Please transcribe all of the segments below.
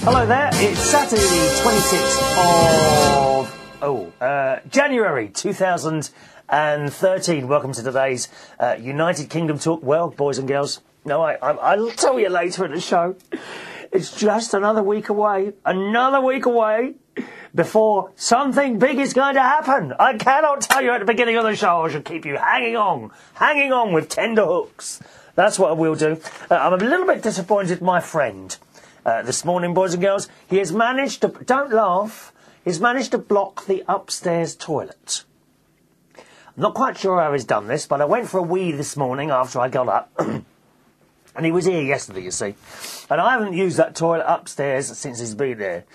Hello there, it's Saturday the 26th of January 2013. Welcome to today's United Kingdom talk. Well, boys and girls, no, I'll tell you later in the show. It's just another week away before something big is going to happen. I cannot tell you at the beginning of the show. I should keep you hanging on with tender hooks. That's what I will do. I'm a little bit disappointed, my friend. This morning, boys and girls, he has managed to, don't laugh, he's managed to block the upstairs toilet. I'm not quite sure how he's done this, but I went for a wee this morning after I got up. And he was here yesterday, you see. And I haven't used that toilet upstairs since he's been there.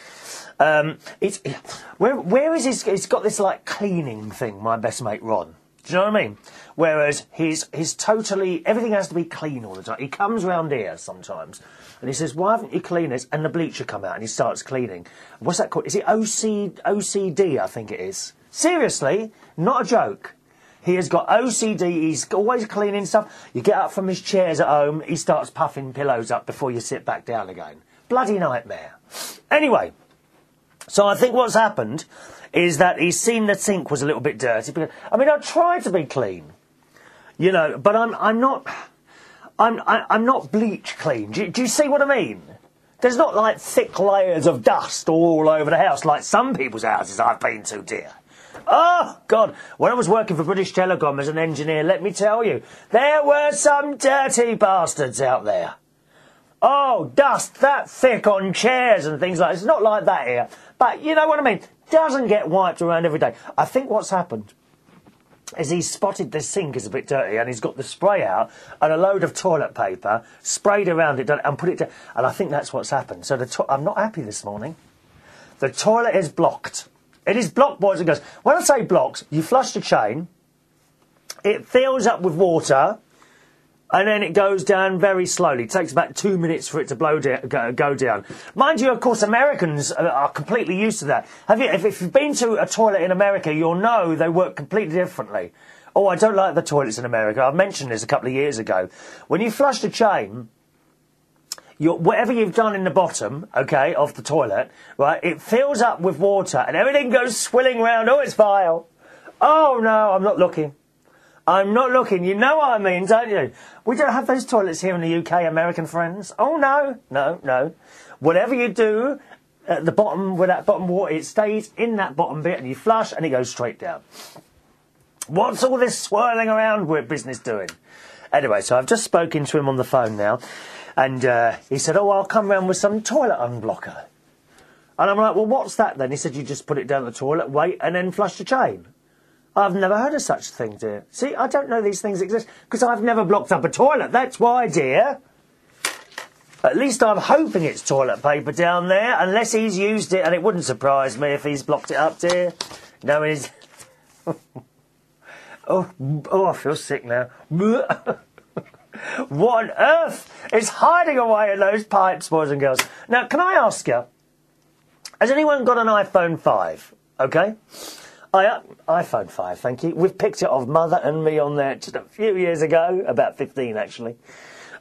Where is his, he's got this, like, cleaning thing, my best mate Ron. Do you know what I mean? Whereas he's totally, everything has to be clean all the time. He comes round here sometimes and he says, why haven't you cleaned this? And the bleacher come out and he starts cleaning. What's that called? Is it OCD, I think it is. Seriously, not a joke. He has got OCD, he's always cleaning stuff. You get up from his chairs at home, he starts puffing pillows up before you sit back down again. Bloody nightmare. Anyway, so I think what's happened is that he's seen the sink was a little bit dirty. I mean, I tried to be clean, you know, but I'm not bleach clean. Do you see what I mean? There's not like thick layers of dust all over the house like some people's houses I've been to, dear. Oh, God, when I was working for British Telecom as an engineer, let me tell you, there were some dirty bastards out there. Oh, dust that thick on chairs and things like that. It's not like that here. But you know what I mean? Doesn't get wiped around every day. I think what's happened is he's spotted the sink is a bit dirty and he's got the spray out and a load of toilet paper sprayed around it and put it down. And I think that's what's happened. So I'm not happy this morning. The toilet is blocked. It is blocked, boys and girls. When I say blocked, you flush the chain, it fills up with water, and then it goes down very slowly. It takes about 2 minutes for it to go down. Mind you, of course, Americans are completely used to that. If you've been to a toilet in America, you'll know they work completely differently. Oh, I don't like the toilets in America. I mentioned this a couple of years ago. When you flush the chain, whatever you've done in the bottom, okay, of the toilet, right, it fills up with water and everything goes swilling round. Oh, it's vile. Oh, no, I'm not looking. I'm not looking. You know what I mean, don't you? We don't have those toilets here in the UK, American friends. Oh, no. Whatever you do at the bottom with that bottom water, it stays in that bottom bit and you flush and it goes straight down. What's all this swirling around with business doing? Anyway, so I've just spoken to him on the phone now. And he said, oh, I'll come round with some toilet unblocker. And I'm like, well, what's that then? He said, you just put it down the toilet, wait, and then flush the chain. I've never heard of such a thing, dear. See, I don't know these things exist, because I've never blocked up a toilet. That's why, dear. At least I'm hoping it's toilet paper down there, unless he's used it, and it wouldn't surprise me if he's blocked it up, dear. No, he's... oh, I feel sick now. What on earth is hiding away in those pipes, boys and girls? Now, can I ask you, has anyone got an iPhone 5? Okay? iPhone 5, thank you. We've picked it off Mother and me on there just a few years ago, about 15 actually.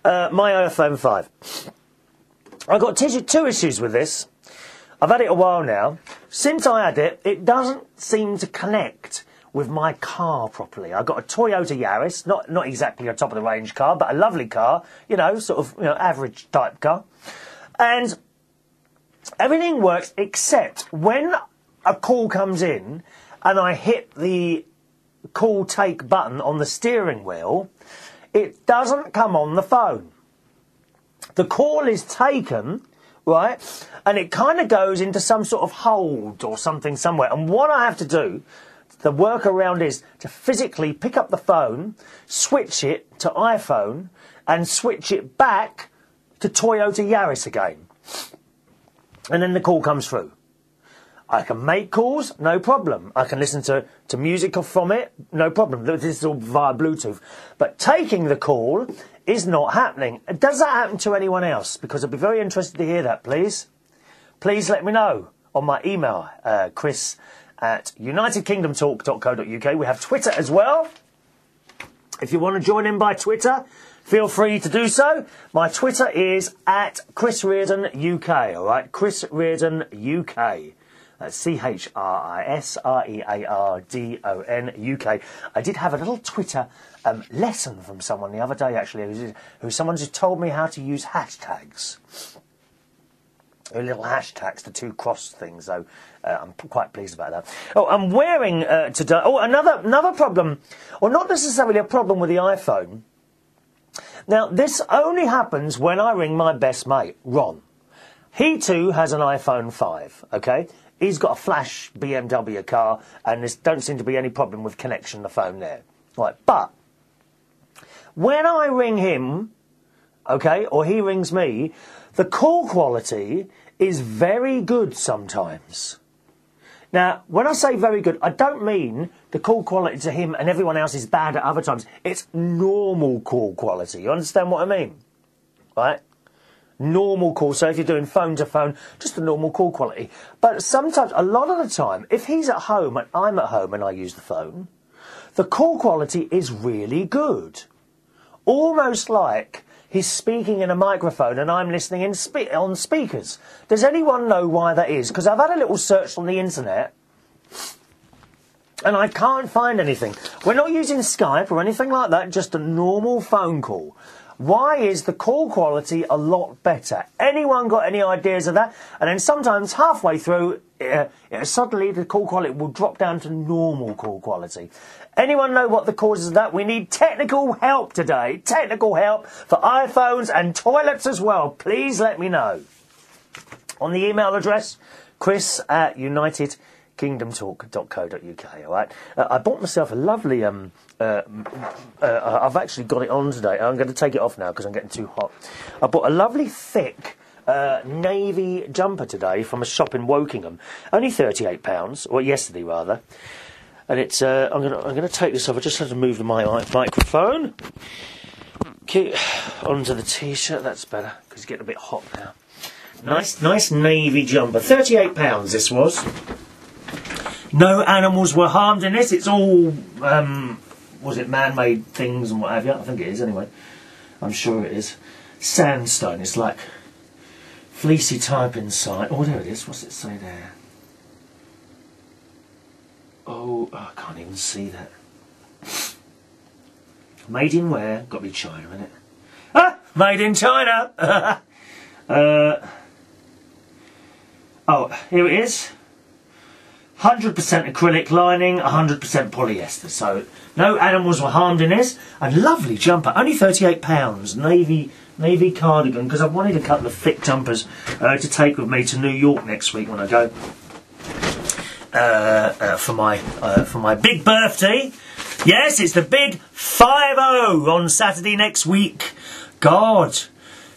My iPhone 5. I've got two issues with this. I've had it a while now. Since I had it, it doesn't seem to connect with my car properly. I've got a Toyota Yaris, not exactly a top-of-the-range car, but a lovely car, you know, sort of, you know, average type car. And everything works except when a call comes in and I hit the call take button on the steering wheel, it doesn't come on the phone. The call is taken, right, and it kind of goes into some sort of hold or something somewhere. And what I have to do, the workaround is to physically pick up the phone, switch it to iPhone, and switch it back to Toyota Yaris again. And then the call comes through. I can make calls, no problem. I can listen to music from it, no problem. This is all via Bluetooth. But taking the call is not happening. Does that happen to anyone else? Because I'd be very interested to hear that, please. Please let me know on my email, chris@unitedkingdomtalk.co.uk. We have Twitter as well. If you want to join in by Twitter, feel free to do so. My Twitter is at Chris Reardon UK, all right? Chris Reardon UK. That's ChrisReardon UK. I did have a little Twitter lesson from someone the other day, actually, someone just told me how to use hashtags. Little hashtags, the two cross things, though. I'm quite pleased about that. Oh, I'm wearing today... Oh, another problem, or not necessarily a problem with the iPhone. Now, this only happens when I ring my best mate, Ron. He, too, has an iPhone 5, OK? He's got a flash BMW car, and there don't seem to be any problem with connection the phone there. Right, but when I ring him, OK, or he rings me, the call quality is very good sometimes. Now, when I say very good, I don't mean the call quality to him and everyone else is bad at other times. It's normal call quality. You understand what I mean? Right? Normal call. So if you're doing phone to phone, just a normal call quality. But sometimes, a lot of the time, if he's at home and I'm at home and I use the phone, the call quality is really good. Almost like he's speaking in a microphone and I'm listening on speakers. Does anyone know why that is? Because I've had a little search on the internet and I can't find anything. We're not using Skype or anything like that, just a normal phone call. Why is the call quality a lot better? Anyone got any ideas of that? And then sometimes halfway through, suddenly the call quality will drop down to normal call quality. Anyone know what the causes of that? We need technical help today. Technical help for iPhones and toilets as well. Please let me know. On the email address, chris@unitedkingdomtalk.co.uk, all right? I bought myself a lovely... I've actually got it on today. I'm going to take it off now because I'm getting too hot. I bought a lovely thick navy jumper today from a shop in Wokingham. Only £38, or yesterday rather. And it's I'm going to take this off. I just have to move the microphone. Keep onto the t-shirt. That's better because it's getting a bit hot now. Nice navy jumper. £38 this was. No animals were harmed in this. It's all was it man-made things and what have you? I think it is anyway. I'm sure it is. Sandstone. It's like fleecy type inside. Oh, there it is. What's it say there? Oh, I can't even see that. Made in where? Got to be China, innit? Ah! Made in China! Oh, here it is. 100% acrylic lining, 100% polyester. So, no animals were harmed in this. And lovely jumper. Only £38. Navy cardigan. Because I wanted a couple of thick jumpers to take with me to New York next week when I go. For my big birthday. Yes, it's the big 5-0 on Saturday next week. God,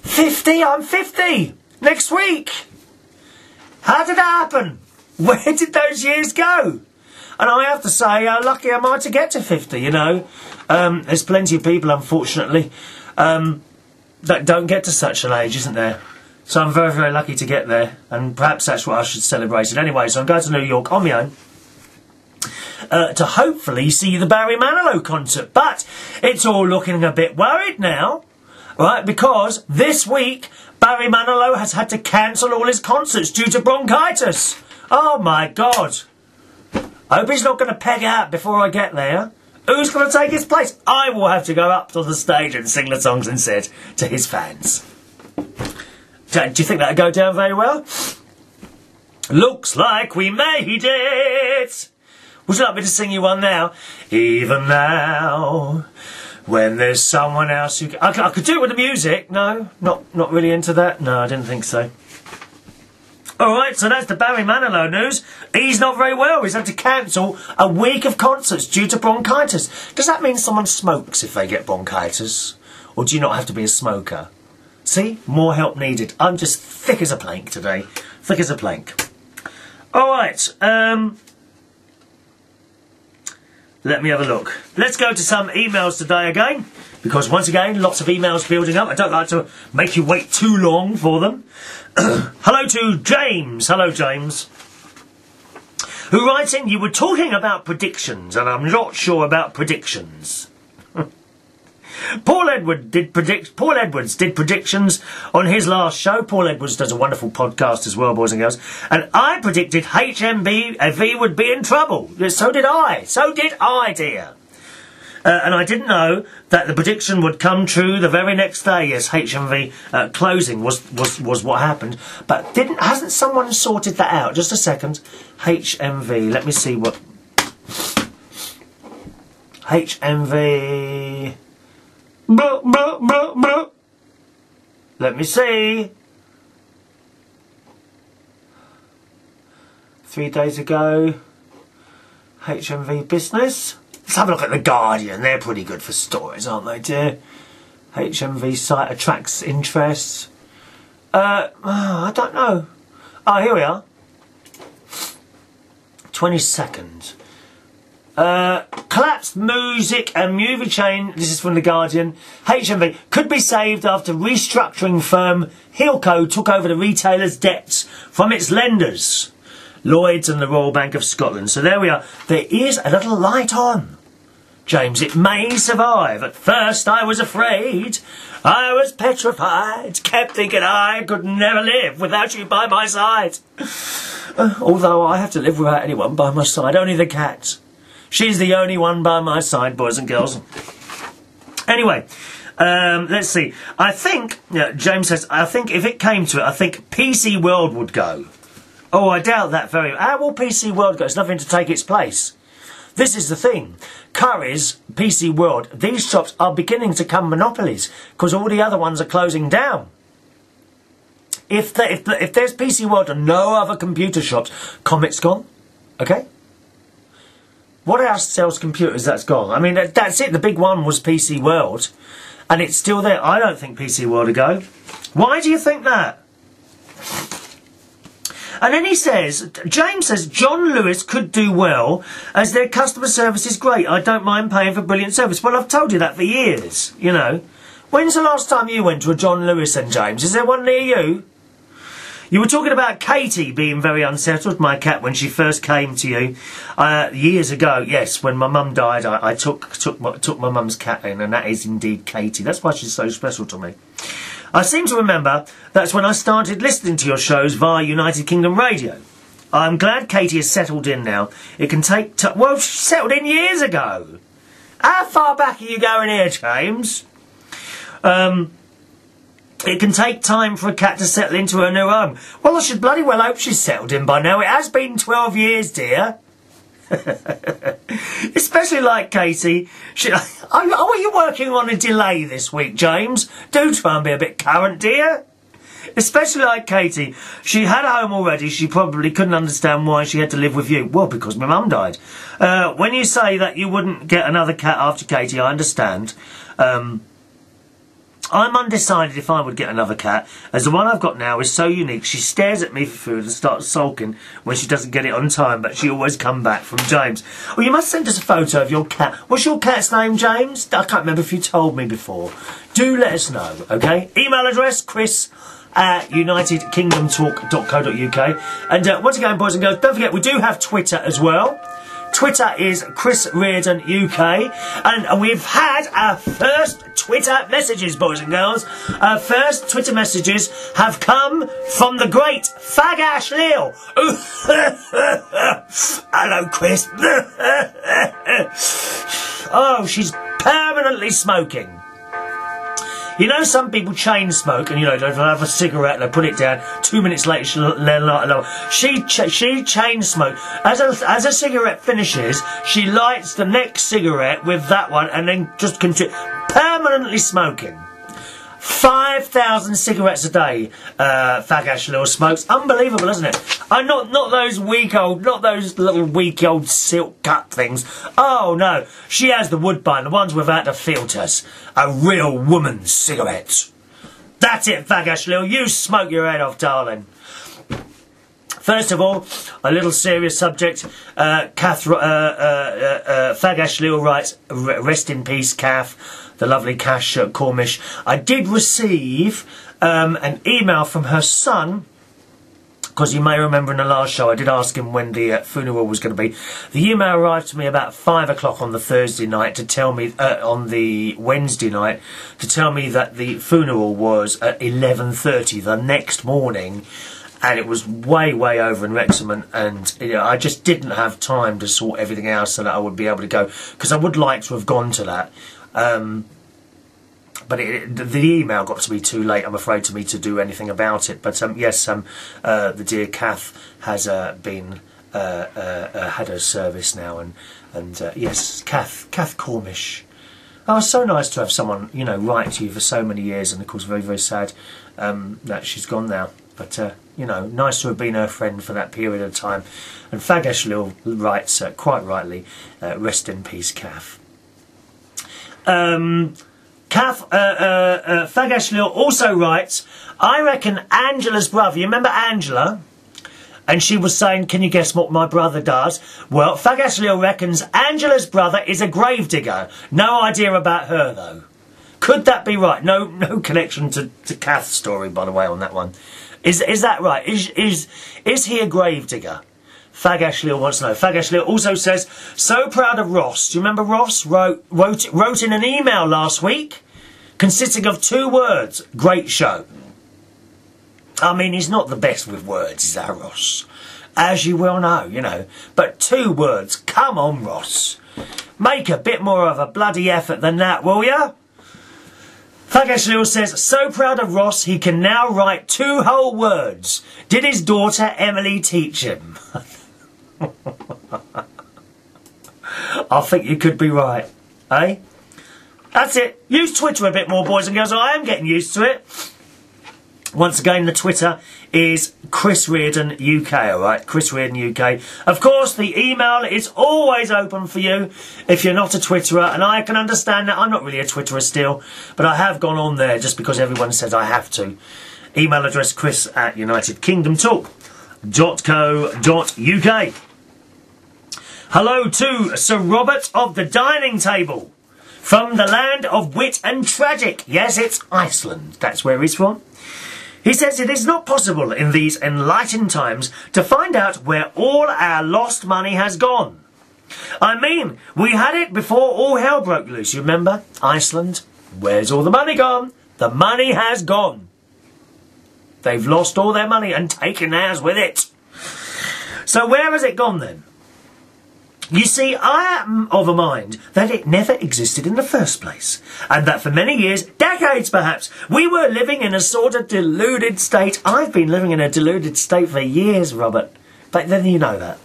50. I'm 50 next week. How did that happen? Where did those years go? And I have to say, how lucky am I to get to 50? You know, there's plenty of people, unfortunately, that don't get to such an age, isn't there? So I'm very, very lucky to get there, and perhaps that's what I should celebrate it anyway. So I'm going to New York on my own to hopefully see the Barry Manilow concert. But it's all looking a bit worried now, right? Because this week Barry Manilow has had to cancel all his concerts due to bronchitis. Oh my God! I hope he's not going to peg out before I get there. Who's going to take his place? I will have to go up to the stage and sing the songs instead to his fans. Do you think that'll go down very well? Looks like we made it. Would you like me to sing you one now? Even now, when there's someone else who... I could do it with the music. No, not really into that. No, I didn't think so. Alright, so that's the Barry Manilow news. He's not very well. He's had to cancel a week of concerts due to bronchitis. Does that mean someone smokes if they get bronchitis? Or do you not have to be a smoker? See? More help needed. I'm just thick as a plank today. Thick as a plank. Alright, let me have a look. Let's go to some emails today again. Because once again, lots of emails building up. I don't like to make you wait too long for them. Hello to James. Hello, James. Who writes in, you were talking about predictions, and I'm not sure about predictions. Paul Edwards did predictions on his last show. Paul Edwards does a wonderful podcast as well, boys and girls. And I predicted HMV would be in trouble. So did I. So did I, dear. And I didn't know that the prediction would come true the very next day. Yes, HMV closing was what happened. But hasn't someone sorted that out? Just a second. HMV. Let me see what... HMV... Let me see. 3 days ago. HMV business. Let's have a look at The Guardian. They're pretty good for stories, aren't they, dear? HMV site attracts interest. I don't know. Oh, here we are. 22nd. Collapsed music and movie chain, this is from The Guardian, HMV, could be saved after restructuring firm Hilco took over the retailer's debts from its lenders, Lloyds and the Royal Bank of Scotland. So there we are. There is a little light on. James, it may survive. At first I was afraid. I was petrified. Kept thinking I could never live without you by my side. Although I have to live without anyone by my side. Only the cat. She's the only one by my side, boys and girls. Anyway, let's see. I think, James says, I think if it came to it, I think PC World would go. Oh, I doubt that very much. How will PC World go? It's nothing to take its place. This is the thing. Curry's, PC World, these shops are beginning to become monopolies because all the other ones are closing down. If there's PC World and no other computer shops, Comet's gone. Okay? What else sells computers that's gone? I mean, that's it. The big one was PC World. And it's still there. I don't think PC World will go. Why do you think that? And then he says, James says, John Lewis could do well as their customer service is great. I don't mind paying for brilliant service. Well, I've told you that for years, you know. When's the last time you went to a John Lewis then, James? Is there one near you? You were talking about Katie being very unsettled, my cat, when she first came to you years ago. Yes, when my mum died, I took my mum's cat in, and that is indeed Katie. That's why she's so special to me. I seem to remember that's when I started listening to your shows via United Kingdom Radio. I'm glad Katie has settled in now. It can take... well, she settled in years ago. How far back are you going here, James? It can take time for a cat to settle into her new home. Well, I should bloody well hope she's settled in by now. It has been 12 years, dear. Especially like Katie. Are you working on a delay this week, James? Do try and be a bit current, dear. Especially like Katie. She had a home already. She probably couldn't understand why she had to live with you. Well, because my mum died. When you say that you wouldn't get another cat after Katie, I understand. I'm undecided if I would get another cat, as the one I've got now is so unique. She stares at me for food and starts sulking when she doesn't get it on time, but she always comes back. From James. Well, you must send us a photo of your cat. What's your cat's name, James? I can't remember if you told me before. Do let us know, okay? Email address, chris@unitedkingdomtalk.co.uk. And once again, boys and girls, don't forget, we do have Twitter as well. Twitter is Chris Reardon UK, and we've had our first Twitter messages, boys and girls. Our first Twitter messages have come from the great Fag Ash Lil. Hello, Chris. Oh, she's permanently smoking. You know, some people chain smoke, and you know, they'll have a cigarette, they'll put it down. 2 minutes later, she'll light another. She chain smoke. As a cigarette finishes, she lights the next cigarette with that one, and then just continue permanently smoking. 5,000 cigarettes a day. Fag Ash Lil smokes. Unbelievable, isn't it? Not those little weak old silk cut things. Oh no, she has the Woodbine, the ones without the filters. A real woman's cigarette. That's it, Fag Ash Lil. You smoke your head off, darling. First of all, a little serious subject. Fag Ash Lil writes, rest in peace, Kath. The lovely Cash Cormish. I did receive an email from her son because you may remember in the last show I did ask him when the funeral was going to be. The email arrived to me about 5 o'clock on the Thursday night to tell me, on the Wednesday night, to tell me that the funeral was at 11:30 the next morning. And it was way, way over in Wrexham, and you know, I just didn't have time to sort everything out so that I would be able to go, because I would like to have gone to that. But the email got to be too late, I'm afraid, to me to do anything about it. But yes, the dear Kath has been had her service now, and yes, Kath Cormish. Oh, it's so nice to have someone, you know, write to you for so many years, and of course very, very sad that she's gone now. But, you know, nice to have been her friend for that period of time. And Fag Ashley writes, quite rightly, rest in peace, Kath. Fag Ashley also writes, I reckon Angela's brother, you remember Angela? And she was saying, can you guess what my brother does? Well, Fag Ashley reckons Angela's brother is a gravedigger. No idea about her, though. Could that be right? No connection to Kath's story, by the way, on that one. Is that right? Is he a gravedigger? Fag Ashley wants to know. Fag Ashley also says, so proud of Ross. Do you remember Ross wrote in an email last week consisting of 2 words? Great show. I mean, he's not the best with words, is that Ross? As you well know, you know. But 2 words. Come on, Ross. Make a bit more of a bloody effort than that, will ya? Fag Ashley says, so proud of Ross, he can now write 2 whole words. Did his daughter Emily teach him? I think you could be right. Eh? That's it. Use Twitter a bit more, boys and girls. I am getting used to it. Once again, the Twitter is Chris Reardon UK, alright? Chris Reardon UK. Of course, the email is always open for you if you're not a Twitterer, and I can understand that. I'm not really a Twitterer still, but I have gone on there just because everyone says I have to. Email address chris@unitedkingdomtalk.co.uk. Hello to Sir Robert of the Dining Table, from the land of wit and tragic. Yes, it's Iceland. That's where he's from. He says it is not possible in these enlightened times to find out where all our lost money has gone. I mean, we had it before all hell broke loose, you remember? Iceland. Where's all the money gone? The money has gone. They've lost all their money and taken ours with it. So where has it gone then? You see, I am of a mind that it never existed in the first place, and that for many years, decades perhaps, we were living in a sort of deluded state. I've been living in a deluded state for years, Robert, but then you know that.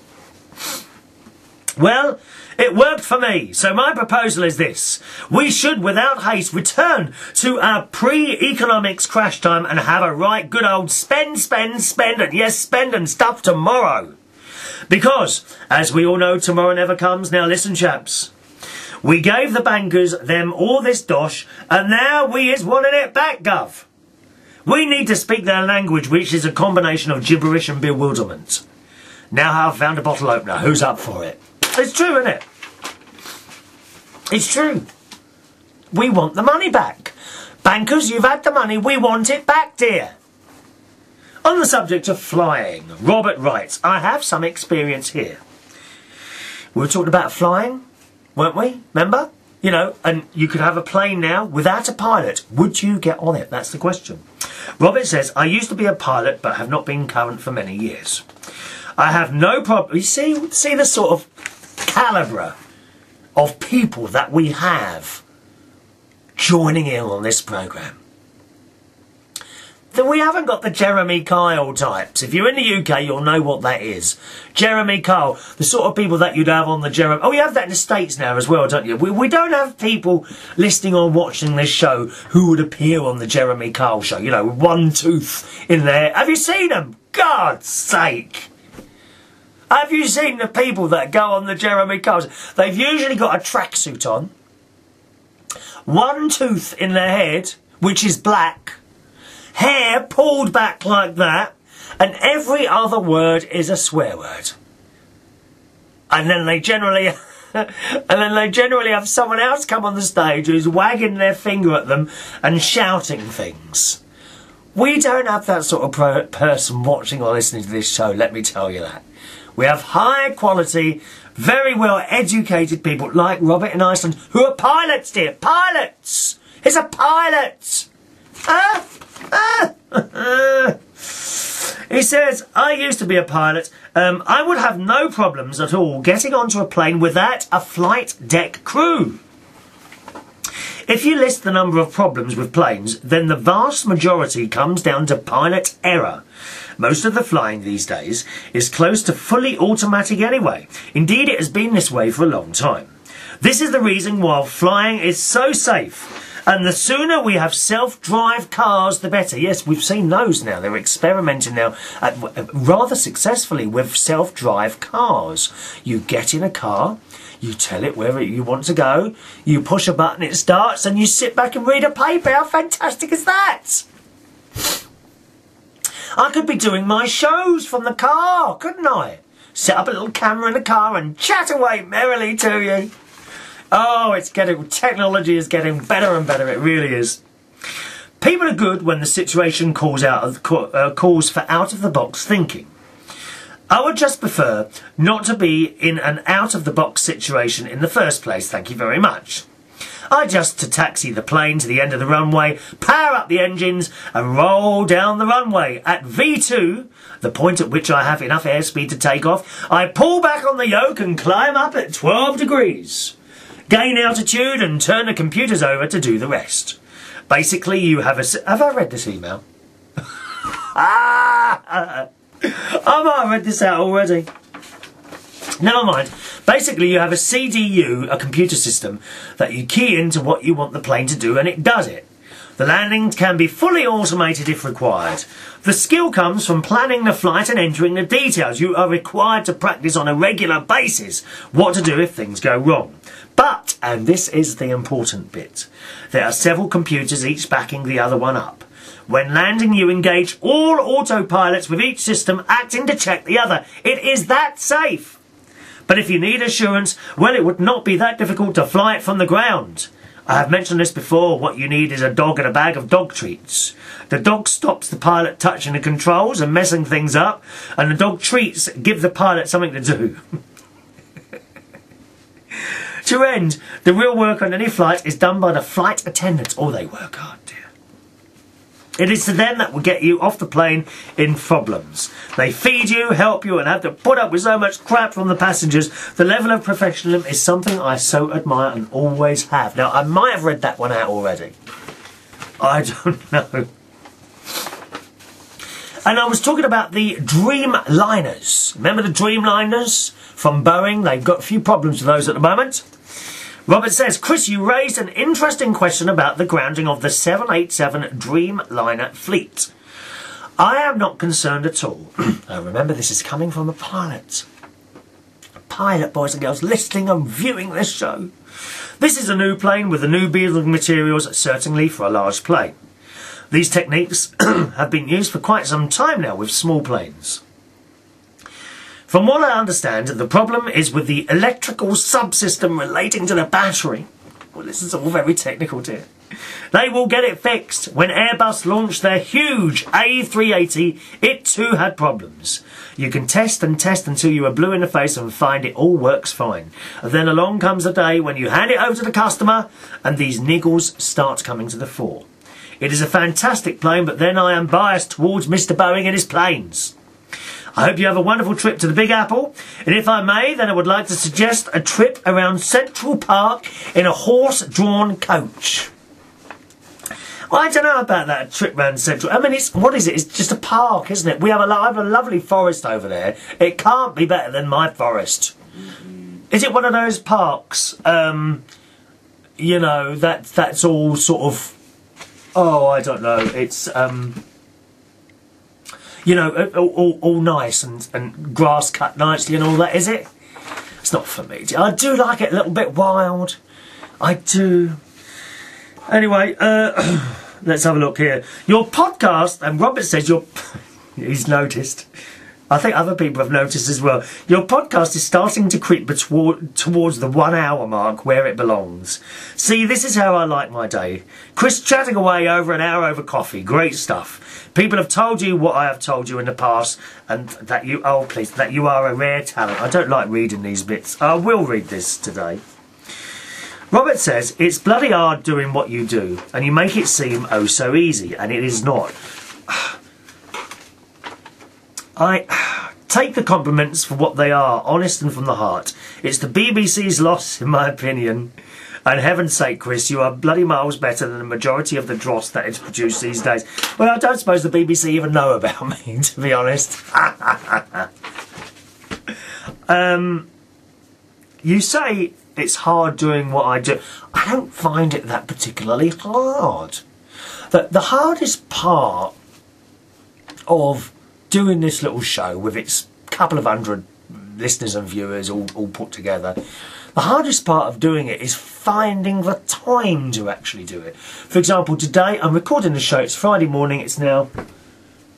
Well, it worked for me, so my proposal is this. We should, without haste, return to our pre-economics crash time and have a right good old spend, and yes, spend and stuff tomorrow. Because, as we all know, tomorrow never comes. Now listen, chaps. We gave the bankers them all this dosh, and now we is wanting it back, Gov. We need to speak their language, which is a combination of gibberish and bewilderment. Now I've found a bottle opener. Who's up for it? It's true, isn't it? It's true. We want the money back. Bankers, you've had the money. We want it back, dear. On the subject of flying, Robert writes, I have some experience here. We were talking about flying, weren't we? Remember? You know, and you could have a plane now without a pilot. Would you get on it? That's the question. Robert says, I used to be a pilot, but have not been current for many years. I have no problem. You see the sort of calibre of people that we have joining in on this programme. We haven't got the Jeremy Kyle types. If you're in the UK, you'll know what that is. Jeremy Kyle, the sort of people that you'd have on the Jeremy... Oh, you have that in the States now as well, don't you? We don't have people listening or watching this show who would appear on the Jeremy Kyle show, you know, with one tooth in there. Have you seen them? God's sake. Have you seen the people that go on the Jeremy Kyle? They've usually got a tracksuit on, one tooth in their head, which is black, hair pulled back like that, and every other word is a swear word. And then they generally have someone else come on the stage who's wagging their finger at them and shouting things. We don't have that sort of person watching or listening to this show, let me tell you that. We have high quality, very well educated people like Robert in Iceland who are pilots, dear. Pilots! He's a pilot! He says, I used to be a pilot. I would have no problems at all getting onto a plane without a flight deck crew. If you list the number of problems with planes, then the vast majority comes down to pilot error. Most of the flying these days is close to fully automatic anyway. Indeed, it has been this way for a long time. This is the reason why flying is so safe. And the sooner we have self-drive cars, the better. Yes, we've seen those now. They're experimenting now rather successfully with self-drive cars. You get in a car, you tell it where you want to go, you push a button, it starts, and you sit back and read a paper. How fantastic is that? I could be doing my shows from the car, couldn't I? Set up a little camera in the car and chat away merrily to you. Oh, technology is getting better and better, it really is. People are good when the situation calls for out-of-the-box thinking. I would just prefer not to be in an out-of-the-box situation in the first place, thank you very much. I just to taxi the plane to the end of the runway, power up the engines and roll down the runway. At V2, the point at which I have enough airspeed to take off, I pull back on the yoke and climb up at 12 degrees. Gain altitude and turn the computers over to do the rest. Basically, you have a... Have I read this email? I might have read this out already. Never mind. Basically, you have a CDU, a computer system, that you key into what you want the plane to do and it does it. The landing can be fully automated if required. The skill comes from planning the flight and entering the details. You are required to practice on a regular basis what to do if things go wrong. But, and this is the important bit, there are several computers each backing the other one up. When landing, you engage all autopilots with each system acting to check the other. It is that safe. But if you need assurance, well, it would not be that difficult to fly it from the ground. I have mentioned this before. What you need is a dog and a bag of dog treats. The dog stops the pilot touching the controls and messing things up, and the dog treats give the pilot something to do. To end, the real work on any flight is done by the flight attendants. Oh, they work hard, dear. It is to them that will get you off the plane in problems. They feed you, help you, and have to put up with so much crap from the passengers. The level of professionalism is something I so admire and always have. Now, I might have read that one out already. I don't know. And I was talking about the Dreamliners. Remember the Dreamliners from Boeing? They've got a few problems with those at the moment. Robert says, Chris, you raised an interesting question about the grounding of the 787 Dreamliner fleet. I am not concerned at all. Now remember, this is coming from a pilot. A pilot, boys and girls, listening and viewing this show. This is a new plane with the new building materials, certainly for a large plane. These techniques have been used for quite some time now with small planes. From what I understand, the problem is with the electrical subsystem relating to the battery. Well, this is all very technical, dear. They will get it fixed. When Airbus launched their huge A380, it too had problems. You can test and test until you are blue in the face and find it all works fine. And then along comes a day when you hand it over to the customer and these niggles start coming to the fore. It is a fantastic plane, but then I am biased towards Mr. Boeing and his planes. I hope you have a wonderful trip to the Big Apple, and if I may, then I would like to suggest a trip around Central Park in a horse-drawn coach. I don't know about that trip around Central. I mean, what is it? It's just a park, isn't it? I have a lovely forest over there. It can't be better than my forest. Is it one of those parks? You know, that's all sort of. Oh, I don't know. It's you know, all nice and grass cut nicely and all that, is it? It's not for me. I do like it a little bit wild. I do. Anyway, let's have a look here. Your podcast, and Robert says he's noticed. I think other people have noticed as well. Your podcast is starting to creep towards the 1 hour mark where it belongs. See, this is how I like my day. Chris chatting away over an hour over coffee. Great stuff. People have told you what I have told you in the past, and that you, oh please, that you are a rare talent. I don't like reading these bits. I will read this today. Robert says, it's bloody hard doing what you do, and you make it seem oh so easy, and it is not. I take the compliments for what they are, honest and from the heart. It's the BBC's loss, in my opinion. And heaven's sake, Chris, you are bloody miles better than the majority of the dross that is produced these days. Well, I don't suppose the BBC even know about me, to be honest. You say it's hard doing what I do. I don't find it that particularly hard. The hardest part of doing this little show with its couple of hundred listeners and viewers all put together, the hardest part of doing it is finding the time to actually do it. For example, today I'm recording the show. It's Friday morning. It's now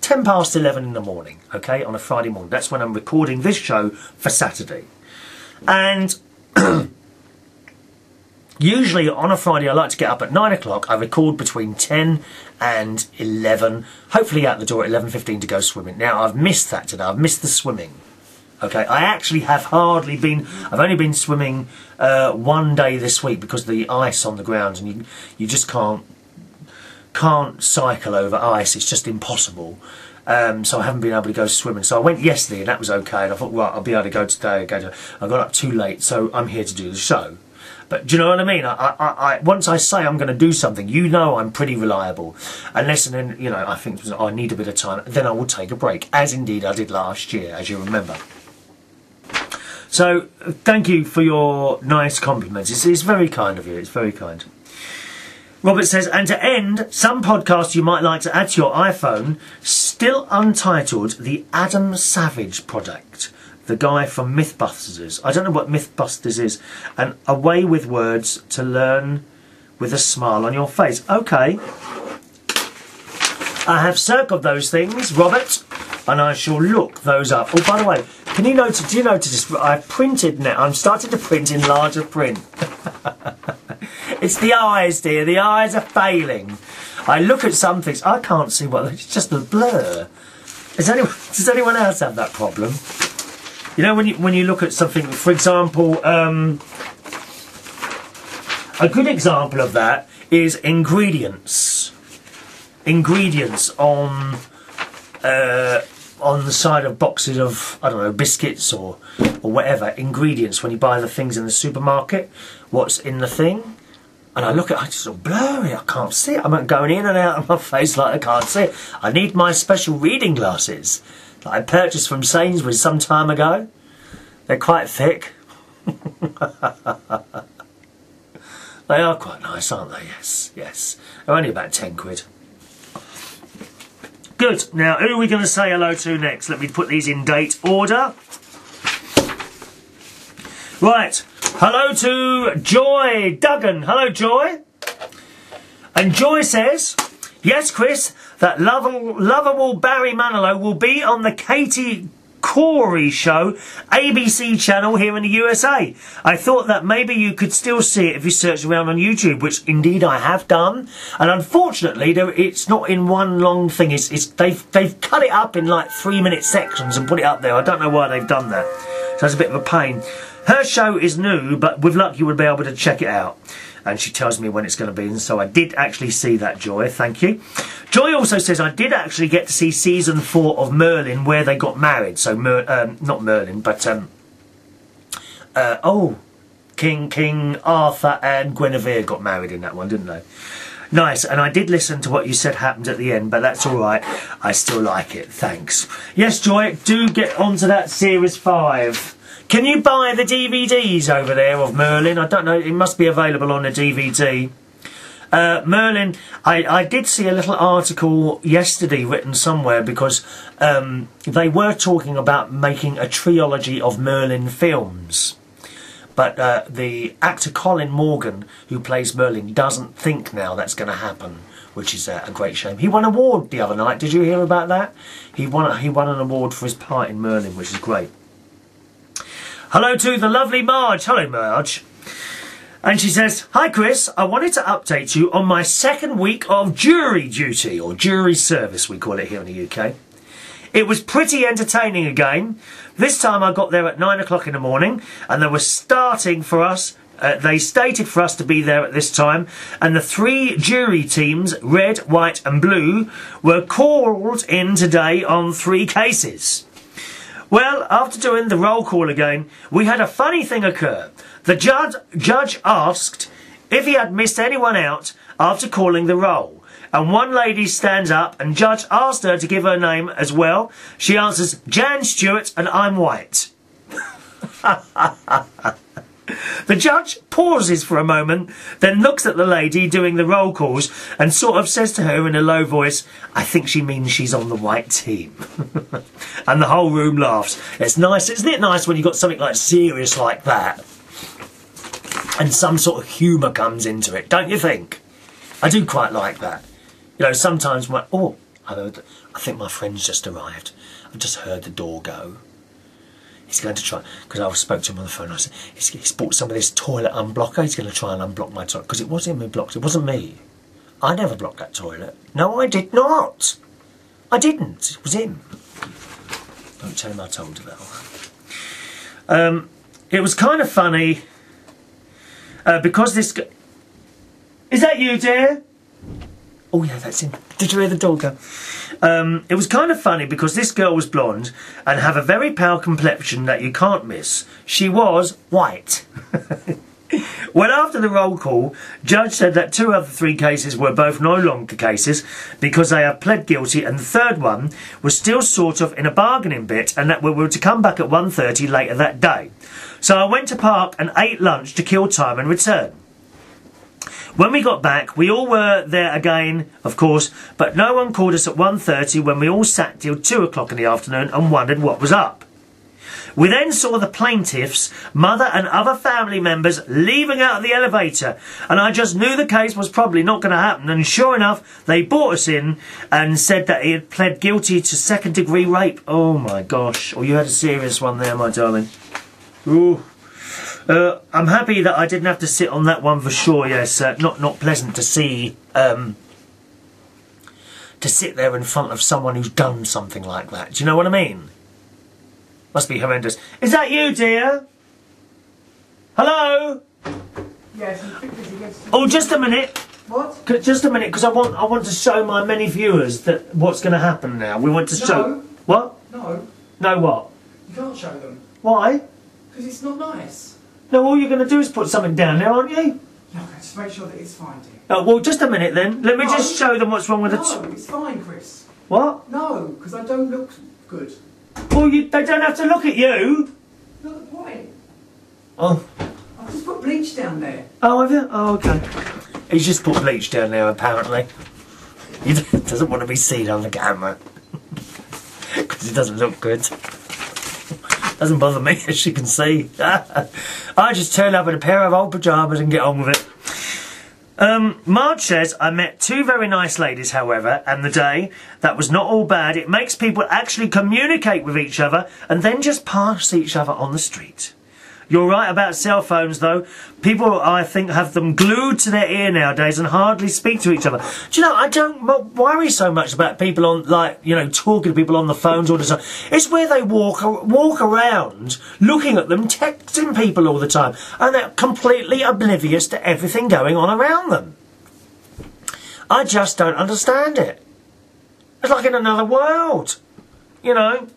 10 past 11 in the morning, okay, on a Friday morning. That's when I'm recording this show for Saturday. And usually on a Friday I like to get up at 9 o'clock. I record between 10 and 11, hopefully out the door at 11:15 to go swimming. Now I've missed that today. I've missed the swimming. Okay, I actually have hardly been. I've only been swimming one day this week because of the ice on the ground, and you just can't cycle over ice. It's just impossible. So I haven't been able to go swimming. So I went yesterday, and that was okay. And I thought, right, I'll be able to go today. I got up too late, so I'm here to do the show. But do you know what I mean? I once I say I'm going to do something, you know I'm pretty reliable. Unless, and then, you know, I think I need a bit of time, then I will take a break, as indeed I did last year, as you remember. So, thank you for your nice compliments. It's very kind of you. It's very kind. Robert says, and to end, some podcast you might like to add to your iPhone, still untitled, The Adam Savage Project. The guy from Mythbusters. I don't know what Mythbusters is. And a way with words to learn with a smile on your face. Okay. I have circled those things, Robert, and I shall look those up. Oh, by the way, can you notice? Do you notice this? I've printed now. I'm starting to print in larger print. It's the eyes, dear. The eyes are failing. I look at some things. I can't see what. It's just a blur. Does anyone else have that problem? You know, when you look at something, for example, a good example of that is ingredients. Ingredients on the side of boxes of, I don't know, biscuits or whatever. Ingredients when you buy the things in the supermarket. What's in the thing? And I look at it, I just sort of blurry. I can't see it. I'm going in and out of my face like I can't see it. I need my special reading glasses that I purchased from Sainsbury's some time ago. They're quite thick. They are quite nice, aren't they? Yes, yes. They're only about 10 quid. Good. Now, who are we going to say hello to next? Let me put these in date order. Right. Hello to Joy Duggan. Hello, Joy. And Joy says, yes, Chris, that lovable Barry Manilow will be on the Katie Corey show, ABC channel here in the USA. I thought that maybe you could still see it if you search around on YouTube, which indeed I have done. And unfortunately, it's not in one long thing. They've cut it up in like 3-minute sections and put it up there. I don't know why they've done that. So it's a bit of a pain. Her show is new, but with luck you would be able to check it out. And she tells me when it's going to be, and so I did actually see that, Joy. Thank you. Joy also says I did actually get to see season 4 of Merlin, where they got married. So not Merlin, but King Arthur and Guinevere got married in that one, didn't they? Nice. And I did listen to what you said happened at the end, but that's all right. I still like it. Thanks. Yes, Joy, do get onto that series 5. Can you buy the DVDs over there of Merlin? I don't know, it must be available on a DVD. Merlin, I did see a little article yesterday written somewhere because they were talking about making a trilogy of Merlin films. But the actor Colin Morgan, who plays Merlin, doesn't think now that's going to happen which is a great shame. He won an award the other night. Did you hear about that? He won an award for his part in Merlin, which is great. Hello to the lovely Marj. Hello, Marj. And she says, "Hi Chris, I wanted to update you on my second week of jury duty, or jury service we call it here in the UK. It was pretty entertaining again. This time I got there at 9 o'clock in the morning and they were starting for us. They stated for us to be there at this time, and the 3 jury teams, red, white and blue, were called in today on 3 cases. Well, after doing the roll call again, we had a funny thing occur. The judge asked if he had missed anyone out after calling the roll. And one lady stands up and judge asked her to give her name as well. She answers, Jan Stewart, and I'm white. The judge pauses for a moment, then looks at the lady doing the roll calls and sort of says to her in a low voice, I think she means she's on the white team. And the whole room laughs. It's nice, isn't it nice when you've got something like serious like that and some sort of humour comes into it, don't you think? I do quite like that. You know, sometimes when, oh, I think my friend's just arrived. I've just heard the door go. He's going to try, because I spoke to him on the phone. I said, he's bought some of this toilet unblocker. He's going to try and unblock my toilet. Because it was him who blocked it. It wasn't me. I never blocked that toilet. No, I did not. I didn't. It was him. Don't tell him I told you that. It was kind of funny. Because this... Is that you, dear? Oh yeah, that's him. Did you hear the dog go? It was kind of funny because this girl was blonde and have a very pale complexion that you can't miss. She was white. Well, after the roll call, judge said that 2 of the 3 cases were both no longer cases because they have pled guilty, and the third one was still sort of in a bargaining bit, and that we were to come back at 1:30 later that day. So I went to park and ate lunch to kill time and return. When we got back, we all were there again, of course, but no one called us at 1:30 when we all sat till 2 o'clock in the afternoon and wondered what was up. We then saw the plaintiff's mother and other family members leaving out of the elevator, and I just knew the case was probably not going to happen, and sure enough, they brought us in and said that he had pled guilty to 2nd-degree rape. Oh my gosh. Oh, you had a serious one there, my darling. Ooh. I'm happy that I didn't have to sit on that one for sure, yes. Not pleasant to see, to sit there in front of someone who's done something like that. Do you know what I mean? Must be horrendous. Is that you, dear? Hello? Yes, I'm busy, yes. Oh, just a minute. What? Just a minute, because I want to show my many viewers that what's going to happen now. We want to show... What? No. No what? You can't show them. Why? Because it's not nice. No, all you're going to do is put something down there, aren't you? No, just make sure that it's fine, dear. Oh, well, just a minute then. Let me just show them what's wrong with No, the... it's fine, Chris. What? No, because I don't look good. Well, they don't have to look at you. Not the point. Oh. I've just put bleach down there. Oh, have you? Oh, okay. He's just put bleach down there, apparently. He doesn't want to be seen on the camera. Because it doesn't look good. Doesn't bother me, as you can see. I just turn up in a pair of old pyjamas and get on with it. Marj says, I met 2 very nice ladies, however, and the day, that was not all bad. It makes people actually communicate with each other and then just pass each other on the street. You're right about cell phones, though. People, I think, have them glued to their ear nowadays and hardly speak to each other. Do you know, I don't worry so much about people on, like, you know, talking to people on the phones all the time. It's where they walk around, looking at them, texting people all the time, and they're completely oblivious to everything going on around them. I just don't understand it. It's like in another world, you know.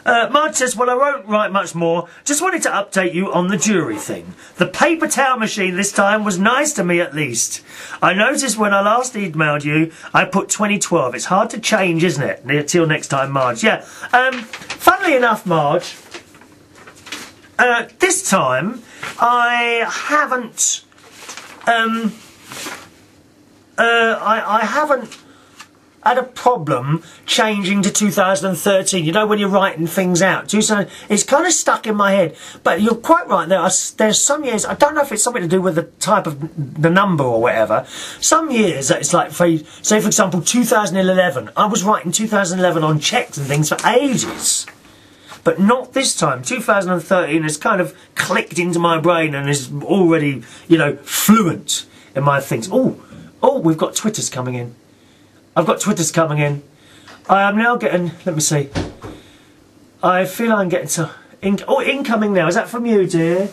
Marj says, well, I won't write much more. Just wanted to update you on the jury thing. The paper towel machine this time was nice to me, at least. I noticed when I last emailed you, I put 2012. It's hard to change, isn't it? Till next time, Marj. Yeah. Funnily enough, Marj, this time, I haven't... I haven't had a problem changing to 2013. You know, when you're writing things out. It's kind of stuck in my head. But you're quite right. There's some years, I don't know if it's something to do with the type of the number or whatever. Some years, it's like, say for example, 2011. I was writing 2011 on checks and things for ages. But not this time. 2013 has kind of clicked into my brain and is already, you know, fluent in my things. Oh, we've got Twitters coming in. I've got Twitters coming in. I am now getting, let me see. I feel I'm getting to, incoming now. Is that from you, dear?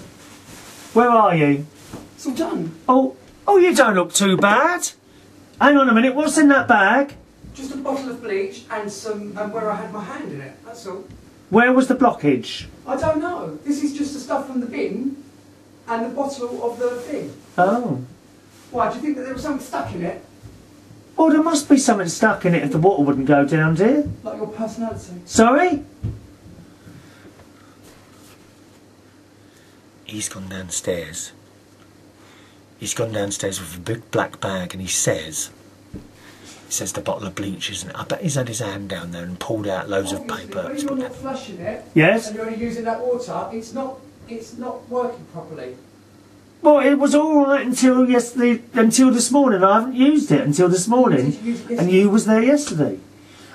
Where are you? It's all done. Oh, you don't look too bad. Hang on a minute, what's in that bag? Just a bottle of bleach and some, where I had my hand in it, that's all. Where was the blockage? I don't know. This is just the stuff from the bin and the bottle of the thing. Oh. Why, do you think that there was something stuck in it? Well, there must be something stuck in it if the water wouldn't go down, dear. Like your personality? Sorry? He's gone downstairs. He's gone downstairs with a big black bag and he says the bottle of bleach, isn't it? I bet he's had his hand down there and pulled out loads of paper. When you're not flushing it, yes, and you're only using that water, it's not working properly. Well, it was all right until yesterday, until this morning. I haven't used it until this morning, and you was there yesterday.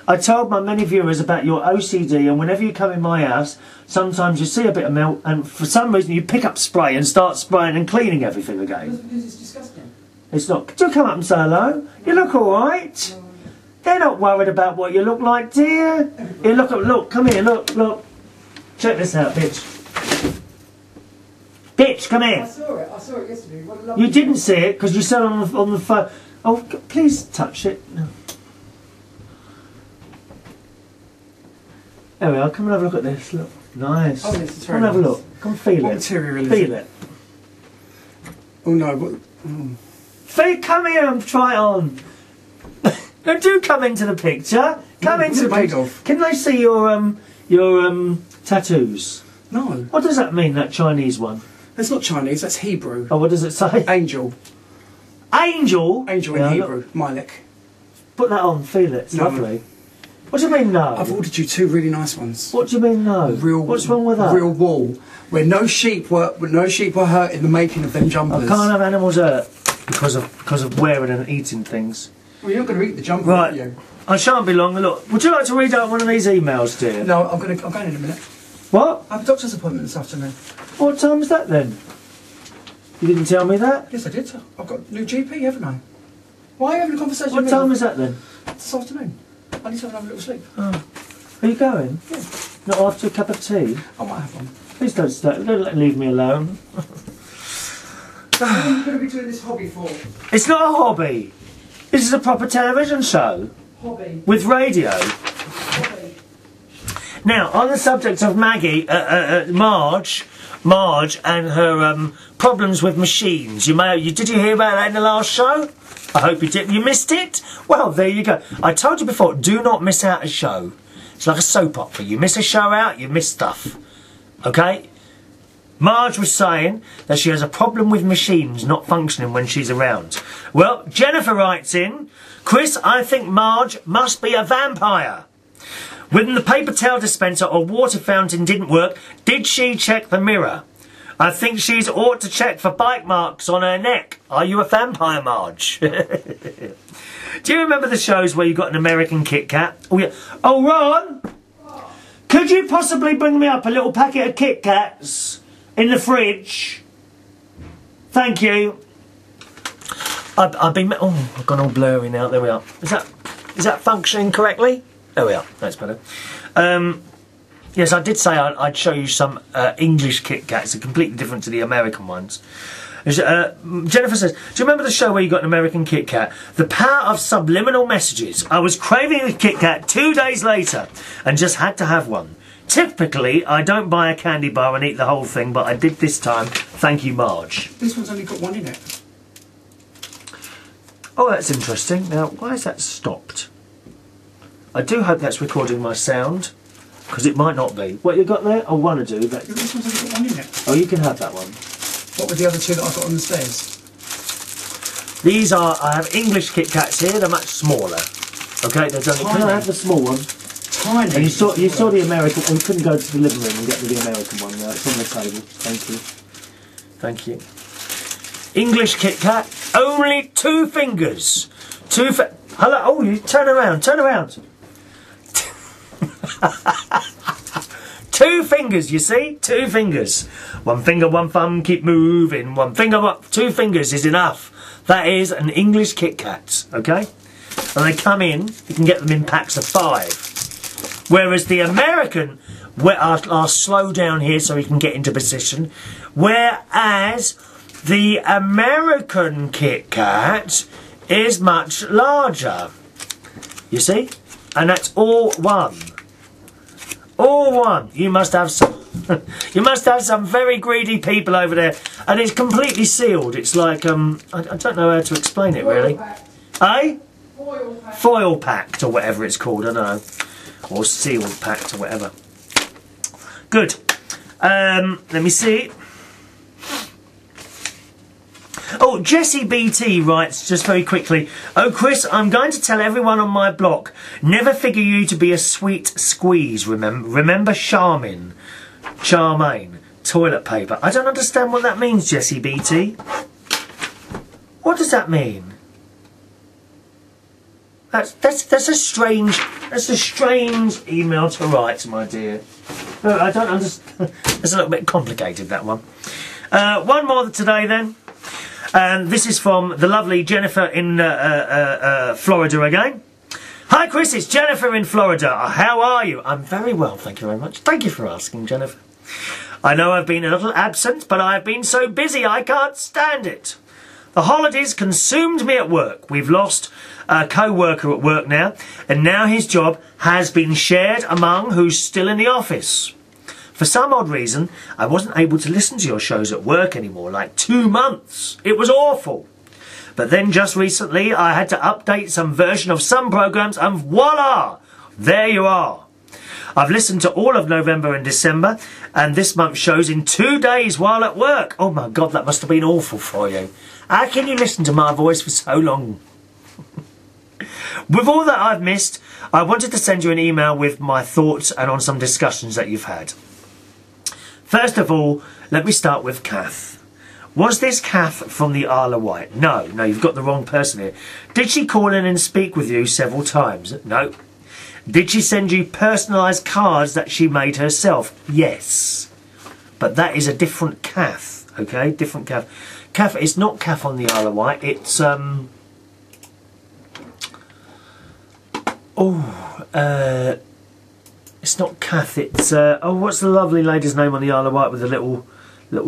I told my many viewers about your OCD, and whenever you come in my house, sometimes you see a bit of milk, and for some reason you pick up spray and start spraying and cleaning everything again. Because it's disgusting. It's not. Do come up and say hello. You look all right. They're not worried about what you look like, dear. Here, look, come here, look. Check this out, bitch. Bitch, come here. I saw it yesterday. What a lovely You didn't see it because you said on the phone. Oh, please touch it. No. There we are. Come and have a look at this. Look, nice. Oh, this is Come very and have a nice. look. Come feel What it. material is Feel it? it. Oh no, what? Come here and try it on. No, do come into the picture. Come into the What's it made picture. of? Can they see your tattoos? No. What does that mean? That Chinese one? That's not Chinese, that's Hebrew. Oh, what does it say? Angel. Angel. Angel in Yeah, Hebrew. look, Mylek. put that on. Feel it. It's No. lovely. What do you mean no? I've ordered you two really nice ones. What do you mean no? What's wrong with that? Real wool. Where no sheep were hurt in the making of them jumpers. I can't have animals hurt because of wearing and eating things. Well, you're not going to eat the jumper, Right. are you? I shan't be long. Look, would you like to read out one of these emails, dear? No, I'm going in a minute. What? I have a doctor's appointment this afternoon. What time is that then? You didn't tell me that? Yes, I did. I've got a new GP, haven't I? Why are you having a conversation What with me? time is that then? This afternoon. I need to have a little sleep. Oh. Are you going? Yeah. Not after a cup of tea? I might have one. Please don't leave me alone. What are you going to be doing this hobby for? It's not a hobby. This is a proper television show. Hobby. With radio. Hobby. Now, on the subject of Marj and her problems with machines, did you hear about that in the last show? I hope you did. You missed it? Well, there you go. I told you before, do not miss out a show. It's like a soap opera. You miss a show out, you miss stuff. Okay? Marj was saying that she has a problem with machines not functioning when she's around. Well, Jennifer writes in, Chris, I think Marj must be a vampire. When the paper towel dispenser or water fountain didn't work, did she check the mirror? I think she's ought to check for bite marks on her neck. Are you a vampire, Marj? Do you remember the shows where you got an American Kit Kat? Oh, yeah. Oh, Ron! Could you possibly bring me up a little packet of Kit Kats in the fridge? Thank you. I've gone all blurry now. There we are. Is that functioning correctly? There we are. That's better. Yes, I did say I'd show you some English Kit Kats, are completely different to the American ones. Jennifer says, do you remember the show where you got an American Kit Kat? The power of subliminal messages. I was craving a Kit Kat 2 days later and just had to have one. Typically, I don't buy a candy bar and eat the whole thing, but I did this time. Thank you, Marj. This one's only got one in it. Oh, that's interesting. Now, why is that stopped? I do hope that's recording my sound, because it might not be. What you got there? I want to do that. This one's only got one in it. Oh, you can have that one. What were the other two that I've got on the stairs? These are, I have English Kit Kats here, they're much smaller. Okay, they've done it. Can I have the small one? Tiny. And you saw the American. We couldn't go to the living room and get the American one. It's on the table. Thank you. Thank you. English Kit Kat. Only 2 fingers. Hello. Oh, you turn around. Turn around. 2 fingers. You see, 2 fingers. 1 finger, 1 thumb. Keep moving. 1 finger. 2 fingers is enough. That is an English Kit Kat. Okay. And they come in. You can get them in packs of 5. Whereas the American, I'll slow down here so we can get into position. Whereas the American Kit Kat is much larger. You see? And that's all one. All one. You must have some. You must have some very greedy people over there. And it's completely sealed. It's like, I don't know how to explain it really. Eh? Foil packed. Foil packed or whatever it's called, I don't know. Or sealed packed or whatever. Good. Let me see. Oh, Jessie BT writes just very quickly. Oh, Chris, I'm going to tell everyone on my block. Never figure you to be a sweet squeeze. Remember Charmaine. Toilet paper. I don't understand what that means, Jessie BT. What does that mean? That's a strange email to write, my dear. No, I don't understand. It's a little bit complicated, that one. One more today then. And this is from the lovely Jennifer in Florida again. Hi Chris, it's Jennifer in Florida. How are you? I'm very well, thank you very much. Thank you for asking, Jennifer. I know I've been a little absent, but I've been so busy I can't stand it. The holidays consumed me at work. We've lost a co-worker at work now, and now his job has been shared among who's still in the office. For some odd reason, I wasn't able to listen to your shows at work anymore, like 2 months. It was awful. But then just recently, I had to update some version of some programs, and voila! There you are. I've listened to all of November and December, and this month's shows in 2 days while at work. Oh my God, that must have been awful for you. How can you listen to my voice for so long? With all that I've missed, I wanted to send you an email with my thoughts and on some discussions that you've had. First of all, let me start with Kath. Was this Kath from the Isle of Wight? No, you've got the wrong person here. Did she call in and speak with you several times? No. Did she send you personalised cards that she made herself? Yes. But that is a different Kath, okay? Different Kath. Kath, it's not Kath on the Isle of Wight, it's, it's not Kath, it's, what's the lovely lady's name on the Isle of Wight with the little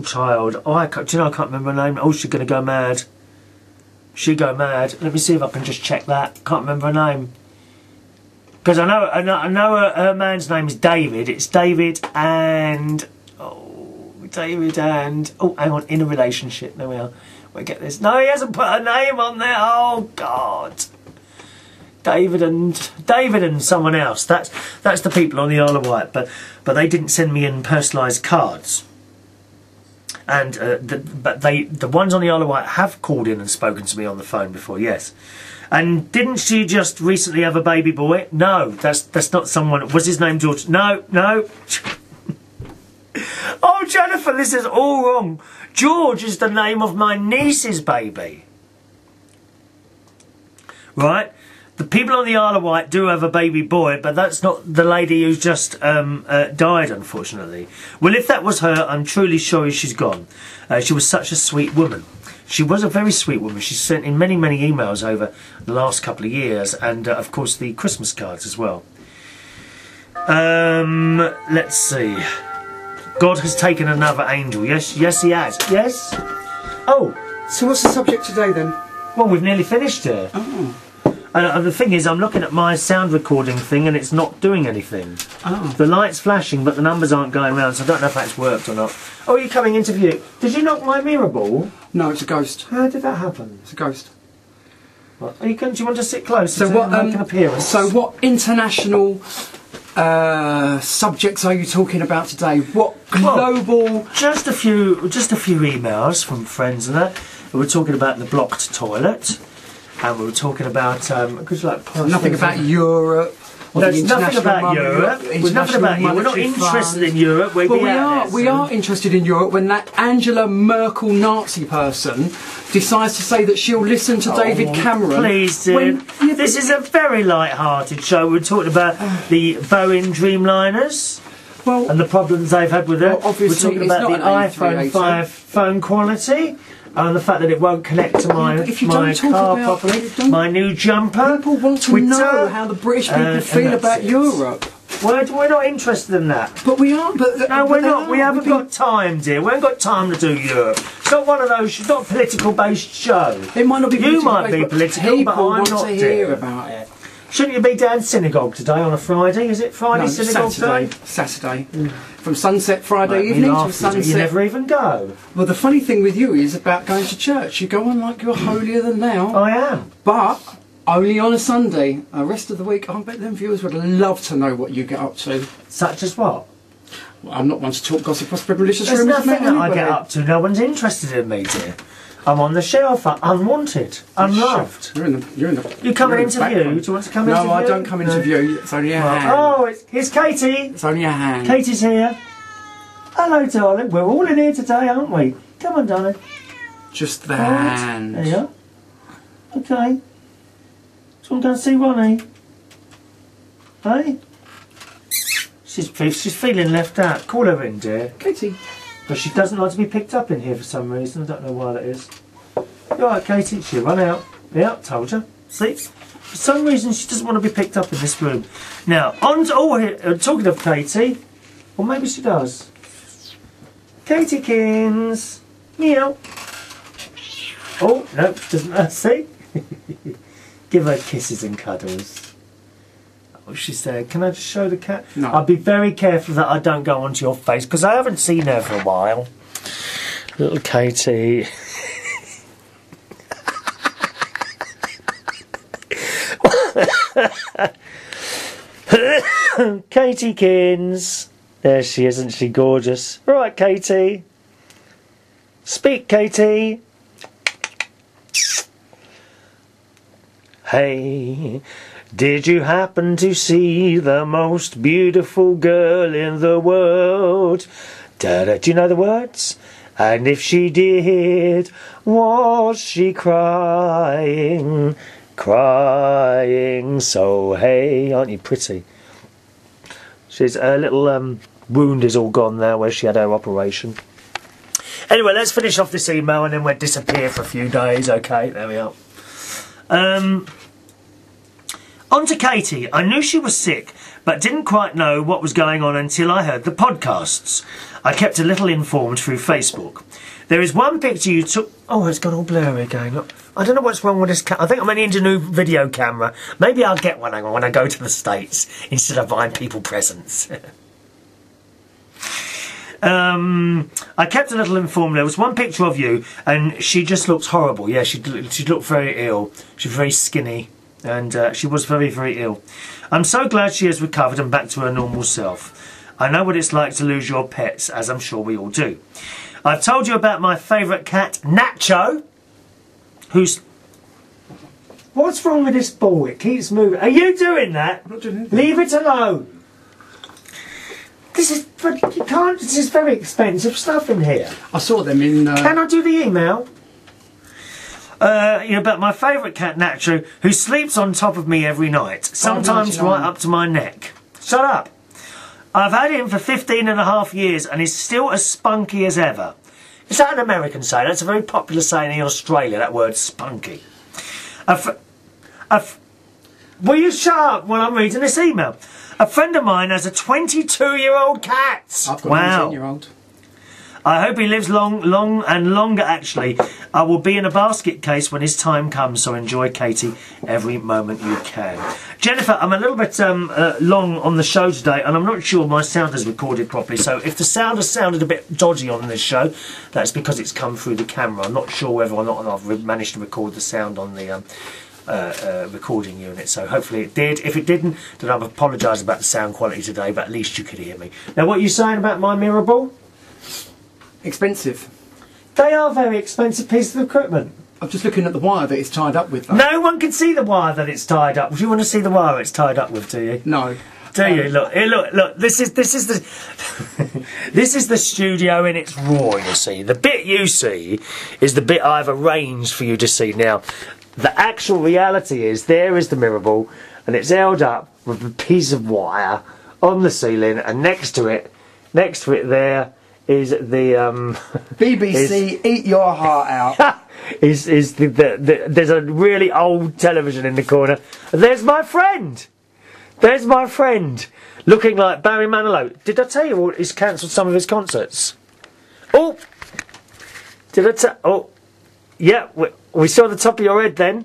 child? Oh, do you know, I can't remember her name. Oh, she's going to go mad. She'd go mad. Let me see if I can just check that. Can't remember her name. Because I know her man's name is David. It's David and... Oh, hang on, in a relationship. There we are. We'll get this. No, he hasn't put a name on there. Oh, God. David and someone else. That's the people on the Isle of Wight. But they didn't send me in personalised cards. And the ones on the Isle of Wight have called in and spoken to me on the phone before. Yes. And didn't she just recently have a baby boy? No, that's not someone. Was his name George? No. Oh, Jennifer, this is all wrong. George is the name of my niece's baby. Right? The people on the Isle of Wight do have a baby boy, but that's not the lady who's just died, unfortunately. Well, if that was her, I'm truly sorry she's gone. She was such a sweet woman. She was a very sweet woman. She sent in many, many emails over the last couple of years, and, of course, the Christmas cards as well. Let's see. God has taken another angel. Yes, he has. Yes? Oh. So what's the subject today then? Well, we've nearly finished here. Oh. And the thing is, I'm looking at my sound recording thing and it's not doing anything. Oh. The light's flashing, but the numbers aren't going round, so I don't know if that's worked or not. Oh, you're coming into view. Did you knock my mirror ball? No, it's a ghost. How did that happen? It's a ghost. What? Do you want to sit closer to make an appearance? So what international subjects are you talking about today? What global... Well, just a few emails from friends and that. We're talking about the blocked toilet. and we were talking about nothing about Europe. There's nothing about Europe. We're nothing about Europe. We're not interested in Europe. We are interested in Europe when that Angela Merkel Nazi person decides to say that she'll listen to David Cameron. Please, dear. This is a very light-hearted show. We're talking about the Boeing Dreamliners and the problems they've had with it. We're talking about the iPhone 5 phone quality. And the fact that it won't connect to my car properly, my new jumper. People want to know how the British people feel about Europe. We're not interested in that. But we are. No, we're not. We haven't got time, dear. We haven't got time to do Europe. It's not one of those. It's not a political-based show. It might not be. You might be political, but I'm not. To hear about it. Shouldn't you be down synagogue today on a Friday? Is it Friday synagogue day? Saturday. From sunset Friday evening to sunset. You never even go. Well, the funny thing with you is about going to church. You go on like you're holier than thou. I am. But only on a Sunday. The rest of the week, I bet them viewers would love to know what you get up to. Such as what? Well, I'm not one to talk gossip or spread malicious rumours. There's nothing that I get up to. No one's interested in me, dear. I'm on the shelf, unwanted, unloved. You're in the. You come and interview? Do you want to come and interview? No, I don't come and interview. It's only a hand. Oh, here's Katie. It's only a hand. Katie's here. Hello, darling. We're all in here today, aren't we? Come on, darling. Just the hand. There you are. Okay. Do you want to go and see Ronny? Hey? She's feeling left out. Call her in, dear. Katie. But she doesn't like to be picked up in here for some reason. I don't know why that is. You alright, Katie? She'll run out. Yeah, told you. See? For some reason, she doesn't want to be picked up in this room. Now, on to, talking of Katie, or maybe she does. Katiekins. Meow. Oh, no, doesn't see? Give her kisses and cuddles. She said, can I just show the cat? No. I'll be very careful that I don't go onto your face because I haven't seen her for a while. Little Katie. Katiekins. There she is, isn't she gorgeous? Right, Katie. Speak, Katie. Hey. Did you happen to see the most beautiful girl in the world? Da-da, do you know the words? And if she did, was she crying? Crying, so hey, aren't you pretty? She's a little wound is all gone now where she had her operation. Anyway, let's finish off this email and then we'll disappear for a few days. Okay, there we are. On to Katie. I knew she was sick, but didn't quite know what was going on until I heard the podcasts. I kept a little informed through Facebook. There is one picture you took... Oh, it's gone all blurry again. Look. I don't know what's wrong with this I think I'm only into a new video camera. Maybe I'll get one when I go to the States instead of buying people presents. I kept a little informed. There was one picture of you, and she just looked horrible. Yeah, she looked very ill. She was very skinny. And she was very, very ill. I'm so glad she has recovered and back to her normal self. I know what it's like to lose your pets, as I'm sure we all do. I've told you about my favourite cat, Nacho, who's... What's wrong with this ball? It keeps moving. Are you doing that? I'm not doing anything. Leave it alone. This is... You can't... This is very expensive stuff in here. I saw them in... Can I do the email? About my favourite cat, Nacho, who sleeps on top of me every night, sometimes right up to my neck. Shut up. I've had him for 15.5 years and he's still as spunky as ever. Is that an American saying? That's a very popular saying in Australia, that word spunky. Will you shut up while I'm reading this email? A friend of mine has a 22-year-old cat. I've got a 10-year-old. I hope he lives long and longer, actually. I will be in a basket case when his time comes, so enjoy, Katie, every moment you can. Jennifer, I'm a little bit long on the show today, and I'm not sure my sound is recorded properly, so if the sound has sounded a bit dodgy on this show, that's because it's come through the camera. I'm not sure whether or not I've managed to record the sound on the recording unit, so hopefully it did. If it didn't, then I've apologised about the sound quality today, but at least you could hear me. Now, what are you saying about my mirror ball? Expensive. They are very expensive pieces of equipment. I'm just looking at the wire that it's tied up with. Though. No one can see the wire that it's tied up. Do you want to see the wire it's tied up with? Do you? No. Do you? Look, here, look. This is the this is the studio in its raw. You see, the bit you see is the bit I've arranged for you to see. Now, the actual reality is there is the mirror ball, and it's held up with a piece of wire on the ceiling, and next to it there is the BBC. Eat your heart out. is there's a really old television in the corner. There's my friend. There's my friend, looking like Barry Manilow. Did I tell you he's cancelled some of his concerts? Oh, did I tell? Oh, yeah. We saw the top of your head then.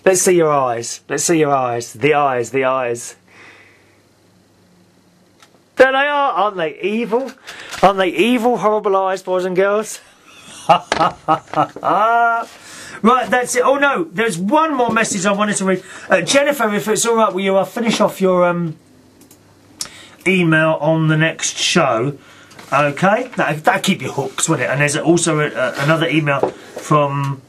Let's see your eyes. Let's see your eyes. The eyes. The eyes. There they are, aren't they? Evil, aren't they? Evil, horrible eyes, boys and girls. Right, that's it. Oh no, there's one more message I wanted to read. Jennifer, if it's all right with you, I'll finish off your email on the next show. Okay, that'll keep you hooked, won't it? And there's also another email from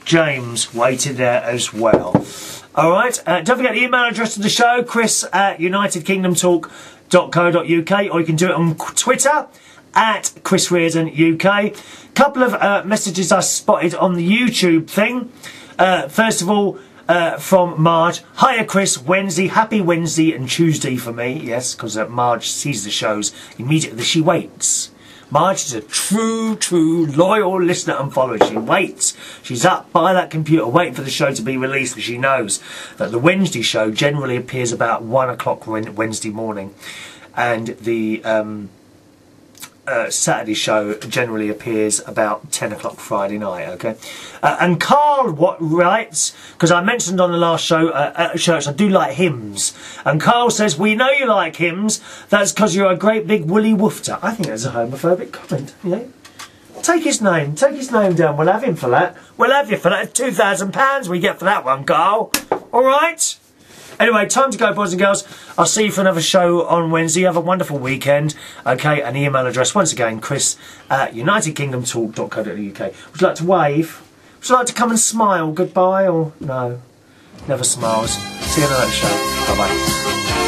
James waiting there as well. All right, don't forget the email address of the show, chris@unitedkingdomtalk.co.uk, or you can do it on Twitter at Chris Reardon UK. Couple of messages I spotted on the YouTube thing. First of all, from Marj. Hiya Chris, Wednesday, happy Wednesday and Tuesday for me. Yes, because Marj sees the shows immediately. She waits. Marj is a true, loyal listener and follower. She waits. She's up by that computer waiting for the show to be released, and she knows that the Wednesday show generally appears about 1 o'clock Wednesday morning, and the Saturday show generally appears about 10 o'clock Friday night, okay? And Carl writes, because I mentioned on the last show at church, I do like hymns. And Carl says, we know you like hymns, that's because you're a great big woolly woofter. I think that's a homophobic comment, yeah? Take his name down, we'll have him for that. We'll have you for that, £2,000 we get for that one, Carl. Alright? Anyway, time to go, boys and girls. I'll see you for another show on Wednesday. Have a wonderful weekend. Okay, and the email address, once again, chris@unitedkingdomtalk.co.uk. Would you like to wave? Would you like to come and smile goodbye, or no? Never smiles. See you in the next show. Bye-bye.